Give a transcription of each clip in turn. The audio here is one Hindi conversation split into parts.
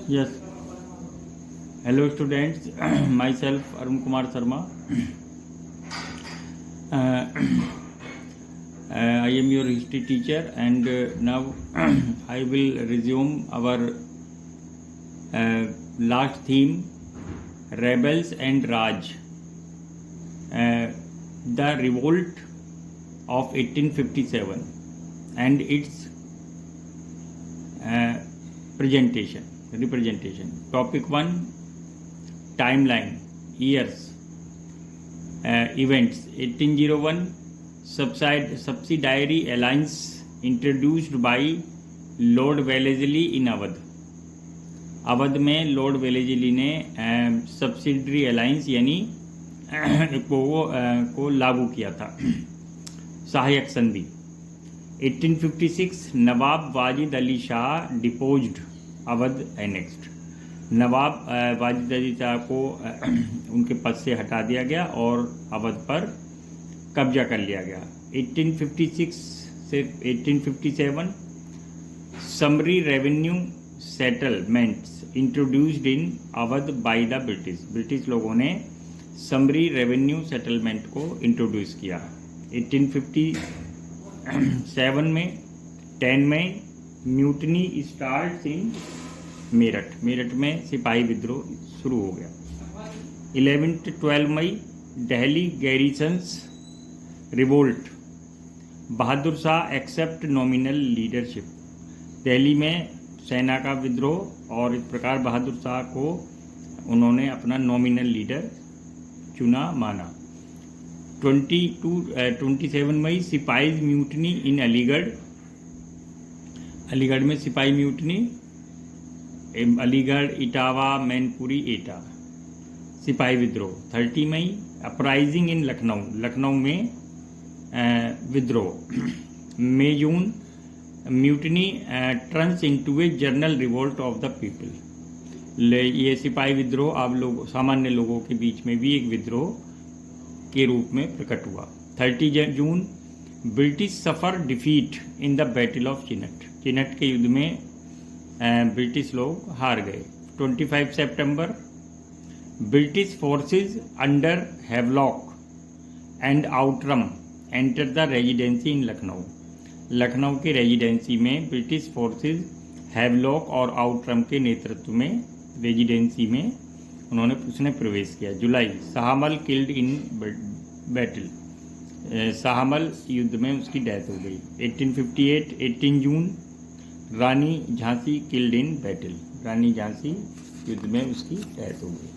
Yes. Hello, students. Myself, Arun Kumar Sharma. I am your history teacher, and now I will resume our last theme, Rebels and Raj. The revolt of 1857 and its representation. Topic 1, timeline, years, events. 1801, subsidiary alliance introduced by Lord Wellesley in Awadh. Awadh में लॉर्ड वेलेजली ने सब्सिडरी अलायंस यानी को लागू किया था, सहायक संधि. 1856, नवाब वाजिद अली शाह डिपोज्ड, अवध एनेक्स्ड. नवाब वाजिद अली शाह को उनके पद से हटा दिया गया और अवध पर कब्जा कर लिया गया. 1856 से 1857, summary revenue settlements introduced in Awadh by the British लोगों ने समरी रेवेन्यू सेटलमेंट को इंट्रोड्यूस किया. 1857 में 10 मई म्यूटनी स्टार्ट इन मेरठ में सिपाही विद्रोह शुरू हो गया. 11-12 मई Delhi garrisons revolt, Bahadur Shah accept nominal leadership. Delhi में सेना का विद्रोह और इस प्रकार बहादुर शाह को उन्होंने अपना नॉमिनल लीडर चुना माना. 27 मई सिपाहीज म्यूटनी इन अलीगढ़ में सिपाही म्यूटनी, अलीगढ़, इटावा, मैनपुरी, एटा, सिपाही विद्रोह. 30 मई अपराइजिंग इन लखनऊ में विद्रोह. मई जून mutiny turns into a general revolt of the people. ये सिपाही विद्रोह आप लोग सामान्य लोगों के बीच में भी एक विद्रोह के रूप में प्रकट हुआ. 30 जून British suffer defeat in the battle of Chinhat के युद्ध में ब्रिटिश लोग हार गए. 25 सितंबर British forces under Havelock and Outram enter the residency in Lucknow के रेजिडेंसी में ब्रिटिश फोर्सेस हैवलॉक और आउटरम के नेतृत्व में रेजिडेंसी में उसने प्रवेश किया. जुलाई Shahmal killed in battle, Shahmal युद्ध में उसकी डेथ हो गई. 1858 18 जून रानी झांसी किल्ड इन बैटल, रानी झांसी युद्ध में उसकी डेथ हो गई.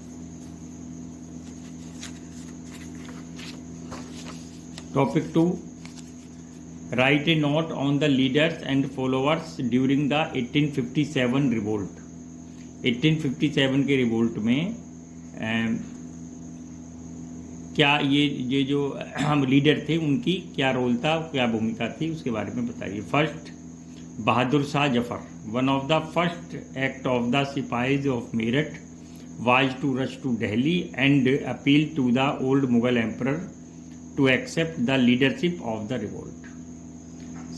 Topic 2, right a note on the leaders and followers during the 1857 revolt. 1857 के रिवोल्ट में क्या ये जो हम लीडर थे उनकी क्या रोल था, क्या भूमिका थी, उसके बारे में बताइए. First, Bahadur Shah Zafar. One of the first act of the sepoys of Meerut was to rush to Delhi and appeal to the old Mughal emperor to accept the leadership of the revolt.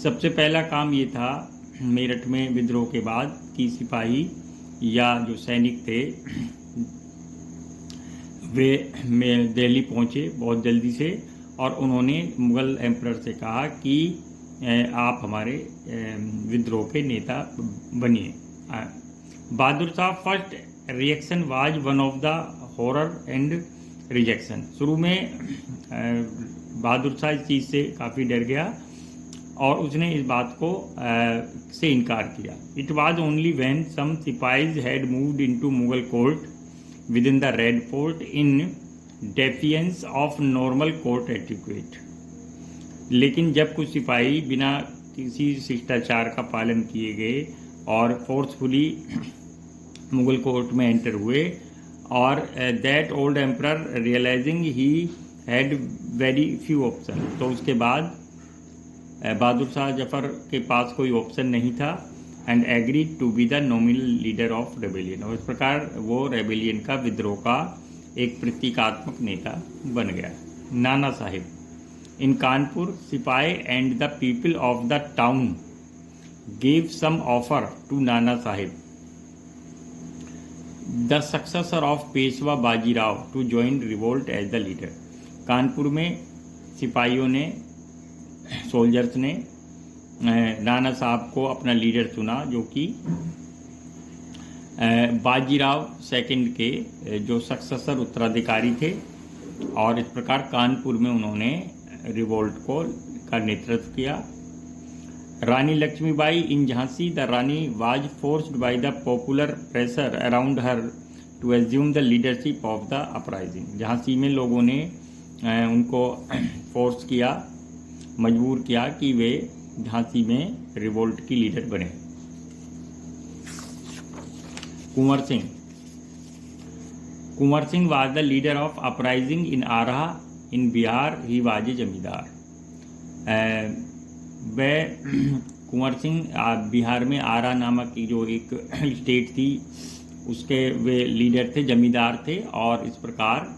सबसे पहला काम ये था मेरठ में विद्रोह के बाद कि सिपाही या जो सैनिक थे वे दिल्ली पहुँचे बहुत जल्दी से और उन्होंने मुग़ल एम्परर से कहा कि आप हमारे विद्रोह के नेता बनिए. Bahadur Shah first reaction was one of the horror and rejection. शुरू में बहादुर शाह इस चीज़ से काफ़ी डर गया और उसने इस बात को से इनकार किया. It was only when some sepoys had moved into Mughal court within the Red Fort in defiance of normal court etiquette. लेकिन जब कुछ सिपाही बिना किसी शिष्टाचार का पालन किए गए और फोर्सफुली मुगल कोर्ट में एंटर हुए और that old emperor realizing he had very few option, तो उसके बाद बहादुर शाह जफर के पास कोई ऑप्शन नहीं था and agreed to be the nominal leader of rebellion. और इस प्रकार वो रेबेलियन का विद्रोह का एक प्रतीकात्मक नेता बन गया. नाना साहिब. इन कानपुर, सिपाही and the people of the town gave some offer to Nana Sahib the successor of Peshwa Bajirao to join revolt as the leader. Kanpur में सिपाहियों ने, सोल्जर्स ने राणा साहब को अपना लीडर चुना, जो कि बाजीराव सेकंड के जो सक्सेसर उत्तराधिकारी थे, और इस प्रकार कानपुर में उन्होंने रिवोल्ट का नेतृत्व किया। Rani Lakshmibai in Jhansi, the Rani was forced by the popular pressure around her to assume the leadership of the uprising. Jhansi में लोगों ने उनको फोर्स किया, मजबूर किया कि वे झांसी में रिवोल्ट की लीडर बने। Kunwar Singh was the leader of uprising in Arrah in Bihar. He was a zamindar. वह कुंवर सिंह बिहार में आरा नामक की जो एक स्टेट थी उसके वे लीडर थे, जमींदार थे, और इस प्रकार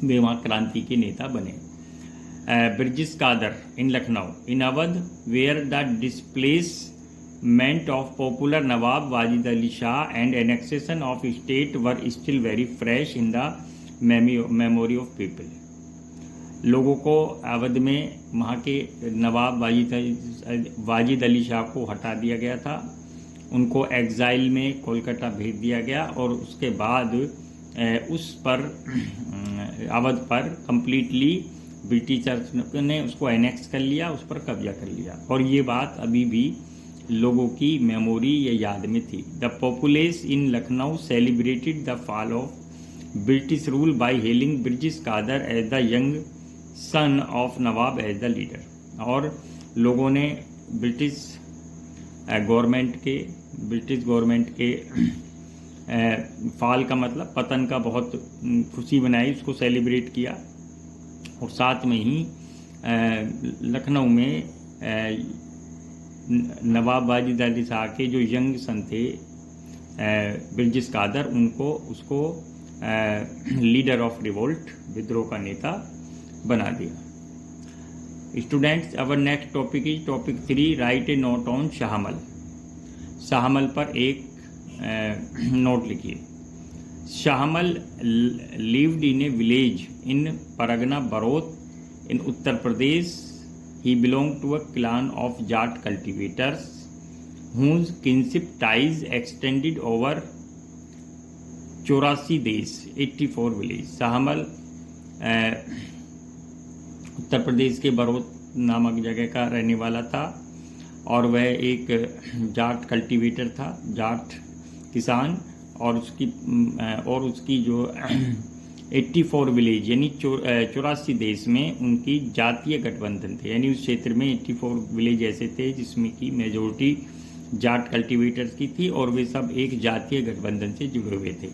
वे वहाँ क्रांति के नेता बने। Birjis Qadr in Lucknow, in Awadh where the displacement of popular Nawab Wajid Ali Shah and annexation of state were still very fresh in the memory of people. लोगों को अवध में वहाँ के नवाब वाजिद अली शाह को हटा दिया गया था, उनको एग्जाइल में कोलकाता भेज दिया गया, और उसके बाद उस पर अवध पर कंप्लीटली ब्रिटिशर्स ने उसको एनेक्स कर लिया, उस पर कब्जा कर लिया, और ये बात अभी भी लोगों की मेमोरी या याद में थी। The populace in Lucknow celebrated the fall of British rule by hailing Birjis Qadr as the young son of Nawab as the leader. और लोगों ने ब्रिटिश गवर्नमेंट के फाल का मतलब पतन का बहुत खुशी मनाई, उसको सेलिब्रेट किया, और साथ में ही लखनऊ में नवाब वाजिद अली शाह के जो यंग सन थे ब्रिजेश कादर, उसको लीडर ऑफ रिवोल्ट, विद्रोह का नेता बना दिया। Students, our next topic is topic 3, write a note on Shahmal. Shahmal पर एक नोट लिखिए। Shahmal lived in a village in Pargana Barot in Uttar Pradesh. He belong to a clan of Jat cultivators whose kinship ties extended over 84 देश 84 विलेज। शाहमल उत्तर प्रदेश के बरोत नामक जगह का रहने वाला था, और वह एक जाट कल्टीवेटर था, जाट किसान, और उसकी जो 84 विलेज यानी 84 देश में उनकी जातीय गठबंधन थे, यानी उस क्षेत्र में 84 विलेज ऐसे थे जिसमें की मेजोरिटी जाट कल्टीवेटर्स की थी, और वे सब एक जातीय गठबंधन से जुड़े हुए थे।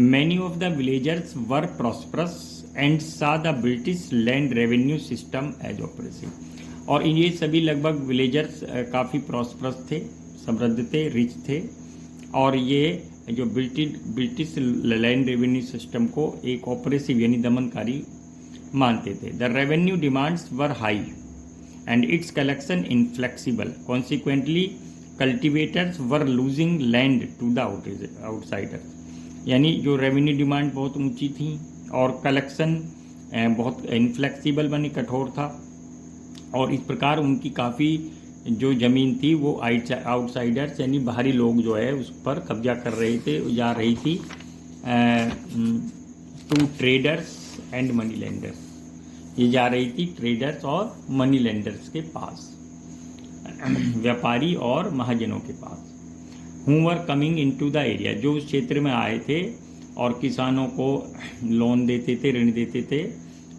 Many of the villagers were prosperous and saw the British land revenue system as oppressive. और ये सभी लगभग विलेजर्स काफ़ी प्रॉस्परस थे, समृद्ध थे, रिच थे, और ये जो ब्रिटिश लैंड रेवेन्यू सिस्टम को एक ऑपरेसिव यानी दमनकारी मानते थे। The revenue demands were high and its collection inflexible, consequently cultivators were losing land to the outsiders. यानी जो रेवेन्यू डिमांड बहुत ऊंची थी और कलेक्शन बहुत इनफ्लेक्सिबल बनी, कठोर था, और इस प्रकार उनकी काफ़ी जो ज़मीन थी वो आउटसाइडर्स यानी बाहरी लोग जो है उस पर कब्जा कर रहे थे, जा रही थी to traders and moneylenders. ये जा रही थी ट्रेडर्स और मनी लेंडर्स के पास, व्यापारी और महाजनों के पास। Who were coming into the area, जो उस क्षेत्र में आए थे और किसानों को लोन देते थे, ऋण देते थे,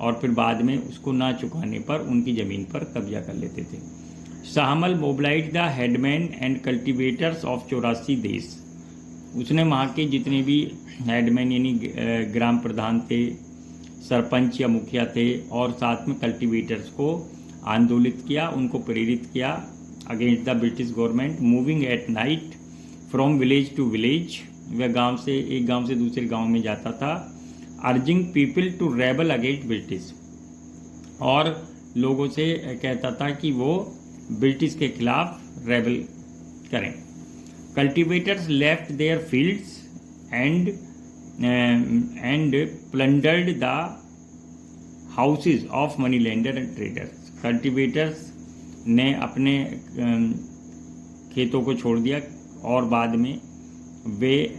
और फिर बाद में उसको ना चुकाने पर उनकी ज़मीन पर कब्जा कर लेते थे। Shahmal mobilise the headman and cultivators of 84 देश। उसने वहाँ के जितने भी हेडमैन यानी ग्राम प्रधान थे, सरपंच या मुखिया थे, और साथ में कल्टिवेटर्स को आंदोलित किया, उनको प्रेरित किया against the British government. Moving at night from village to village, वह एक गांव से दूसरे गांव में जाता था। Urging people to rebel against British, और लोगों से कहता था कि वो ब्रिटिश के खिलाफ रेबल करें। Cultivators left their fields and plundered the houses of money lender and traders. Cultivators ने अपने खेतों को छोड़ दिया और बाद में वे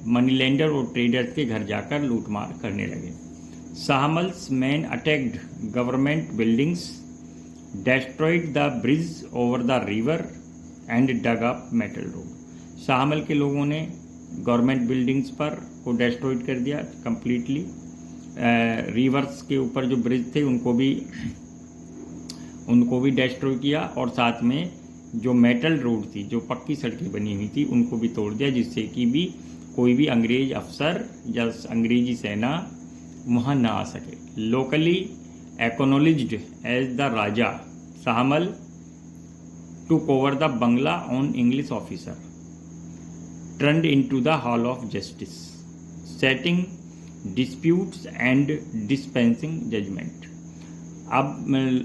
मनी लेंडर और ट्रेडर्स के घर जाकर लूटमार करने लगे। Shahmal's man attacked government buildings, destroyed the bridge over the river and dug up metal road. Shahmal के लोगों ने गवर्नमेंट बिल्डिंग्स पर को डेस्ट्रॉयड कर दिया कंप्लीटली। रिवर्स के ऊपर जो ब्रिज थे उनको भी डिस्ट्रॉय किया, और साथ में जो मेटल रोड थी, जो पक्की सड़कें बनी हुई थी, उनको भी तोड़ दिया, जिससे कि भी कोई भी अंग्रेज अफसर या अंग्रेजी सेना वहाँ ना आ सके। Locally acknowledged as the raja, Shahmal took over the bangla on English officer, turned into the hall of justice, setting disputes and dispensing judgment। अब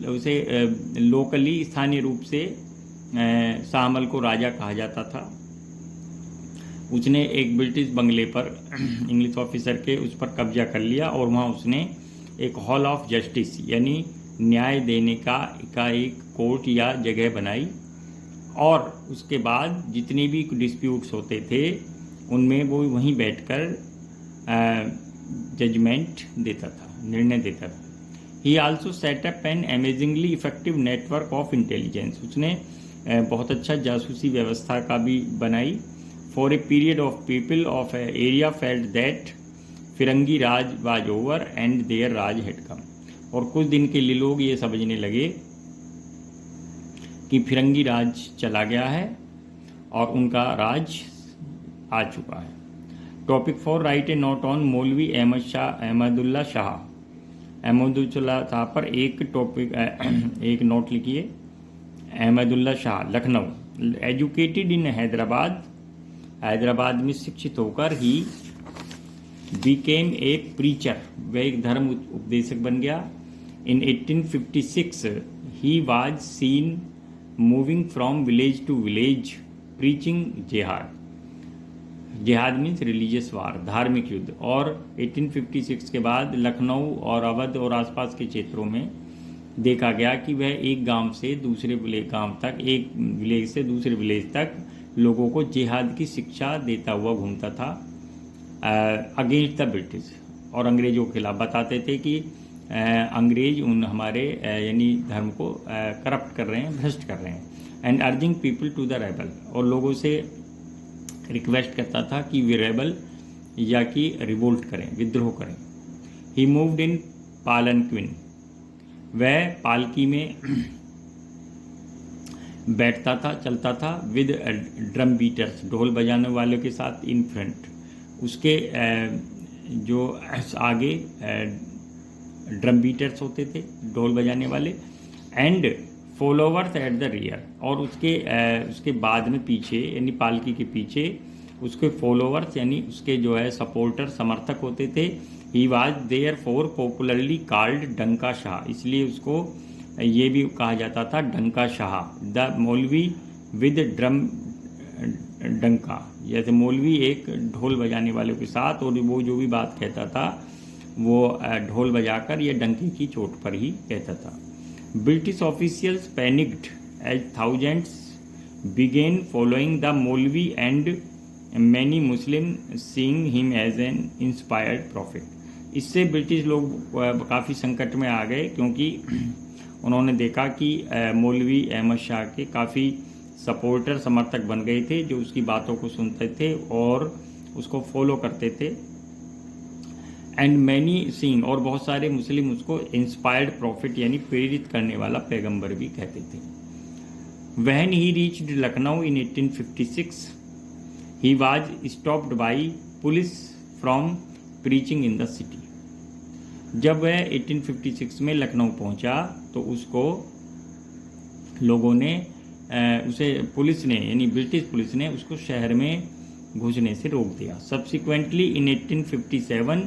उसे लोकली स्थानीय रूप से शाहमल को राजा कहा जाता था। उसने एक ब्रिटिश बंगले पर इंग्लिश ऑफिसर के उस पर कब्जा कर लिया, और वहाँ उसने एक हॉल ऑफ जस्टिस यानी न्याय देने का एक कोर्ट या जगह बनाई, और उसके बाद जितने भी डिस्प्यूट्स होते थे उनमें वो वहीं बैठकर जजमेंट देता था, निर्णय देता था। He also set up an amazingly effective network of intelligence. उसने बहुत अच्छा जासूसी व्यवस्था का भी बनाई। For a period of people of area felt that firangi raj was over and their raj had come. और कुछ दिन के लिए लोग ये समझने लगे कि फिरंगी राज चला गया है और उनका राज आ चुका है। Topic 4, right a note on मौलवी अहमदुल्ला शाह। अहमदुल्ला शाह पर एक नोट लिखिए। अहमदुल्ला शाह, लखनऊ। एजुकेटेड इन हैदराबाद में शिक्षित होकर ही बिकेम ए प्रीचर, वह एक धर्म उपदेशक बन गया। In 1856 he was seen moving from village to village preaching jihad. Jihad means religious वार, धार्मिक युद्ध। और 1856 के बाद लखनऊ और अवध और आसपास के क्षेत्रों में देखा गया कि वह एक गांव से दूसरे गांव तक, एक विलेज से दूसरे विलेज तक लोगों को जिहाद की शिक्षा देता हुआ घूमता था अगेंस्ट द ब्रिटिश। और अंग्रेजों के खिलाफ बताते थे कि अंग्रेज हमारे यानी धर्म को करप्ट कर रहे हैं, भ्रष्ट कर रहे हैं। And urging people to the rebel, और लोगों से रिक्वेस्ट करता था कि वे रेबल या कि रिवोल्ट करें, विद्रोह करें। ही मूव्ड इन पालनक्विन, वह पालकी में बैठता था, चलता था। विद ड्रम बीटर्स, ढोल बजाने वालों के साथ। इन फ्रंट, उसके जो आगे ड्रम बीटर्स होते थे, ढोल बजाने वाले। And followers at the rear, और उसके बाद में पीछे यानी पालकी के पीछे उसके फॉलोवर्स यानी उसके जो है सपोर्टर, समर्थक होते थे। He was therefore popularly called Danka Shah, इसलिए उसको ये भी कहा जाता था डंका शाह। द मौलवी विद ड्रम डंका, जैसे मौलवी एक ढोल बजाने वालों के साथ, और वो जो भी बात कहता था वो ढोल बजाकर या डंकी की चोट पर ही कहता था। British officials panicked as thousands began following the maulvi and many Muslim seeing him as an inspired prophet. इससे ब्रिटिश लोग काफ़ी संकट में आ गए, क्योंकि उन्होंने देखा कि मौलवी अहमद शाह के काफ़ी सपोर्टर, समर्थक बन गए थे, जो उसकी बातों को सुनते थे और उसको फॉलो करते थे। एंड मैनी सीइंग, और बहुत सारे मुस्लिम उसको इंस्पायर्ड प्रॉफिट यानी प्रेरित करने वाला पैगंबर भी कहते थे। When he reached Lucknow in 1856 he was stopped bye police from preaching in the city. जब वह 1856 में लखनऊ पहुंचा तो उसको लोगों ने पुलिस ने यानी ब्रिटिश पुलिस ने उसको शहर में घुसने से रोक दिया। Subsequently in 1857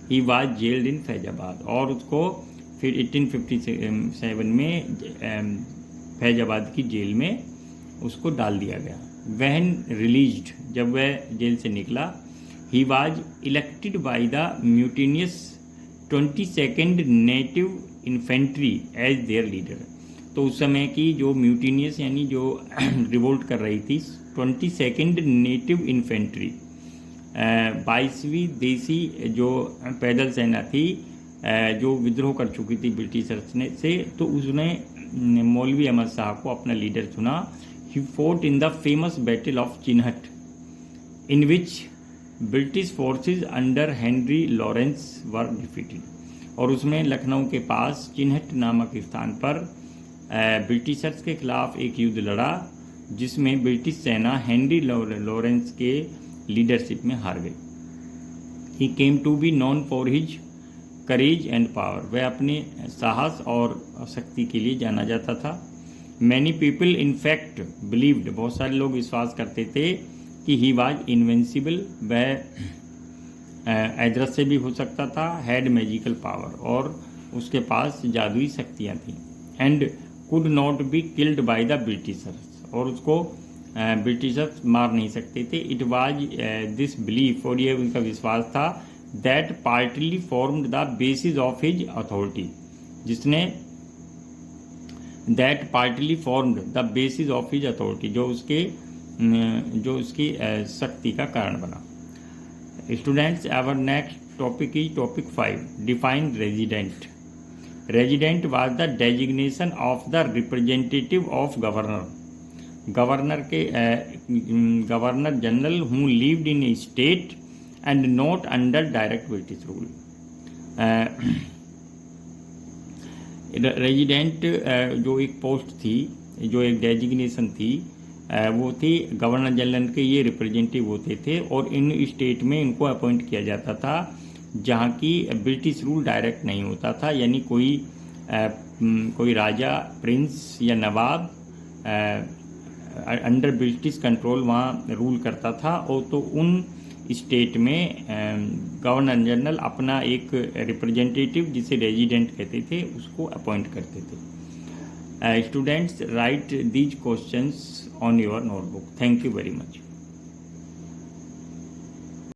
he was jailed in Faizabad, और उसको फिर 1857 में फैजाबाद की जेल में उसको डाल दिया गया। वहन रिलीज्ड, जब वह जेल से निकला, he was elected by the mutinous 22nd native infantry as their leader. तो उस समय की जो म्यूटिनियस यानी जो रिवोल्ट कर रही थी 22nd नेटिव इन्फेंट्री 22वीं देसी जो पैदल सेना थी जो विद्रोह कर चुकी थी ब्रिटिशर्स ने से, तो उसने मौलवी अहमद शाह को अपना लीडर चुना। He fought in the famous battle of Chinhat in which British forces under Henry Lawrence were defeated. और उसमें लखनऊ के पास चिन्हट नामक स्थान पर ब्रिटिशर्स के खिलाफ एक युद्ध लड़ा जिसमें ब्रिटिश सेना हेनरी लॉरेंस के लीडरशिप में हार गई। He came to be known for his courage and power. वह अपने साहस और शक्ति के लिए जाना जाता था। Many people in fact believed, बहुत सारे लोग विश्वास करते थे कि ही वाज इनविंसिबल, वह अदृश्य भी हो सकता था, हैड मैजिकल पावर, और उसके पास जादुई शक्तियाँ थीं, and could not be killed by the Britishers, और उसको ब्रिटिशर्स मार नहीं सकते थे। इट वाज दिस बिलीफ, और ये उनका विश्वास था, that partly formed the basis of his authority, जिसने that partly formed the basis of his authority, जो उसकी शक्ति का कारण बना। Students, our next topic is topic 5, define resident. Resident was the designation of the representative of governor. Governor general who lived in a state and not under direct British rule. Resident जो एक पोस्ट थी, जो एक डेजिग्नेशन थी, वो थी गवर्नर जनरल के, ये रिप्रेजेंटेटिव होते थे और इन स्टेट में इनको अपॉइंट किया जाता था जहाँ की ब्रिटिश रूल डायरेक्ट नहीं होता था, यानी कोई राजा, प्रिंस या नवाब अंडर ब्रिटिश कंट्रोल वहाँ रूल करता था, और तो उन स्टेट में गवर्नर जनरल अपना एक रिप्रेजेंटेटिव जिसे रेजिडेंट कहते थे उसको अपॉइंट करते थे। Students, right these questions on your notebook. Thank you very much.